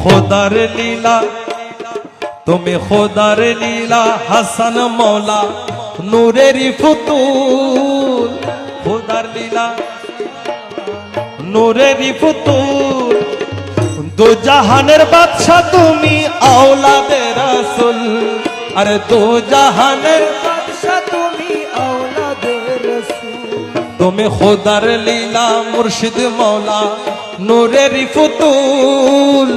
খোদার লীলা, তুমি খোদার লীলা, হাসান মৌলা নূরেরই ফুতুল। খোদার লীলা নূরেরই ফুতুল, দু জাহানের বাদশা তুমি আওলাদে রাসূল। আরে দু জাহানের বাদশা তুমি আওলাদে রাসূল। তুমি খোদার লীলা মুর্শিদ মৌলা নূরেরই ফুতুল,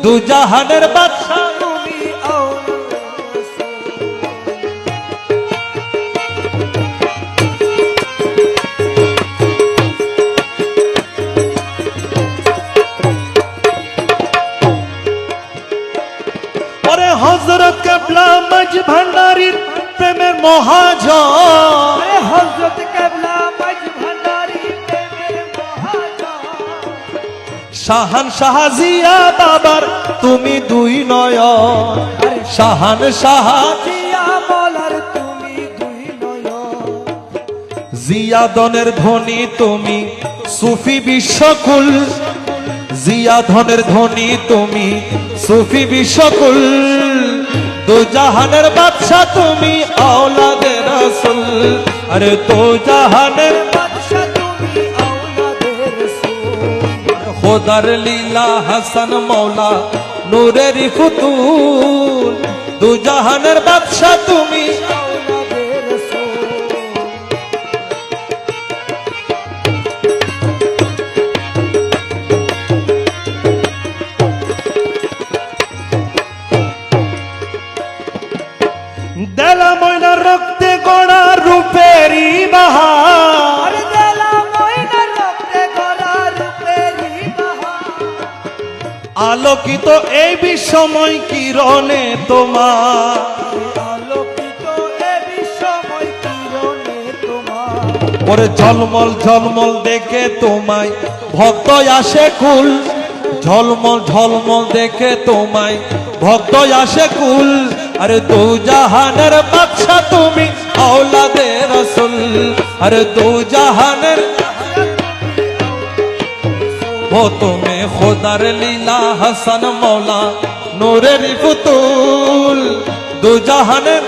দু জাহানের বাদশা তুমি আওলাদে রাসূল। ওরে হযরত কেবলা মাঝ ভান্ডারীর প্রেমের মহাজন, হযরত কেবলা মাঝ ভান্ডারীর প্রেমের মহাজন। শাহান শাহজিয়া বাবার তুমি দুই নয়ন, শাহান শাহজিয়া মৌলার তুমি দুই নয়ন। জিয়াদনের ধ্বনি তুমি সুফি বিশ্বকুল, জিয়াধনের ধ্বনি তুমি সুফি বিশ্বকুল। দু জাহানের বাদশা তুমি আওলাদে রাসূল। আরে দু জাহানের বাদশা তুমি আওলাদে রাসূল। খোদার লীলা হাসান মৌলা নূরেরই ফুতুল, দু জাহানের বাদশা তুমি আওলাদে রাসূল। দেলা ময়নার রক্তে গড়া রূপেরই বাহার, দেলা ময়নার রক্তে গড়া রূপেরই বাহার। আলোকিত এই বিশ্বময় কিরণে তোমার, আলোকিত এই বিশ্বময় কিরণে তোমার। ওরে ঝলমল ঝলমল দেখে তোমায় ভক্ত আসে কুল, ঝলমল ঝলমল দেখে তোমায় ভক্ত আসে কুল। আরে দু জাহানের বাদশা তুমি আওলাদে রাসূল। আরে দু জাহানের ও তুমি খোদার লীলা হাসান মৌলা নূরেরই ফুতুল, দু জাহানের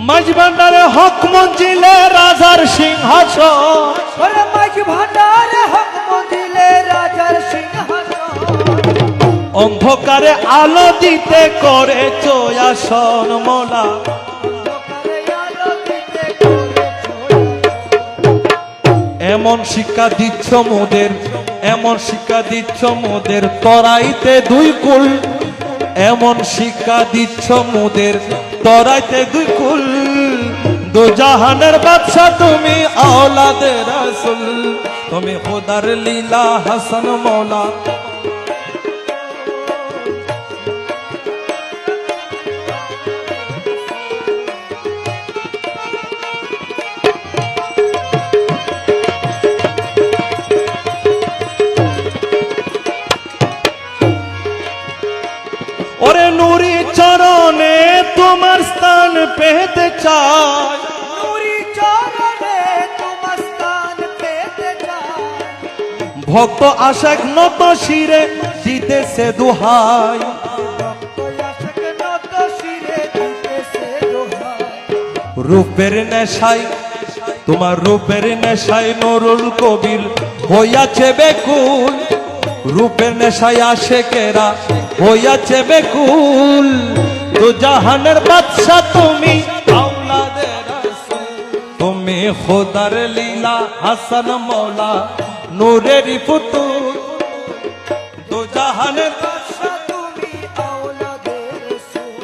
মাঝ ভান্ডারে হক মঞ্জিলে রাজার সিংহাসন, ওরে মাঝ ভান্ডারে হক মঞ্জিলে রাজার সিংহাসন। অন্ধকারে আলো দিতে করেছ আসন মৌলা, এমন শিক্ষা দিচ্ছ মোদের, এমন শিক্ষা দিচ্ছ মোদের তরাইতে দুই কুল। এমন শিক্ষা দিচ্ছ মোদের তরাইতে দুই কুল, দু জাহানের বাদশা তুমি আওলাদে রাসূল। তুমি খোদার লীলা হাসান মৌলা ওরে নুরি চরণে তোমার স্থান পেতে চাই, নুরি চরণে তোমার স্থান পেতে চাই। ভক্ত আশাক নত শিরে দিতেছে দোহাই, ভক্ত আশাক নত শিরে দিতেছে দোহাই। রূপের নেশায় তোমার রূপের নেশায় নুরুল কবির হইয়াছে বেকুল, রূপের নেশায় আশেকেরা হইয়াছে বেকুল। দু জাহানের বাদশা তুমি আওলাদে রাসূল। তুমি খোদার লীলা হাসান মৌলা নূরেরই ফুতুল, দু জাহানের বাদশা তুমি আওলাদে রাসূল।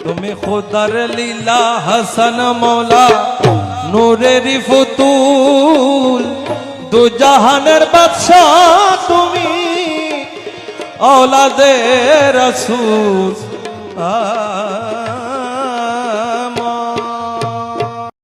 তুমি খোদার লীলা হাসান মৌলা নূরেরই ফুতুল, দু জাহানের বাদশা তুমি औलादे रसूल।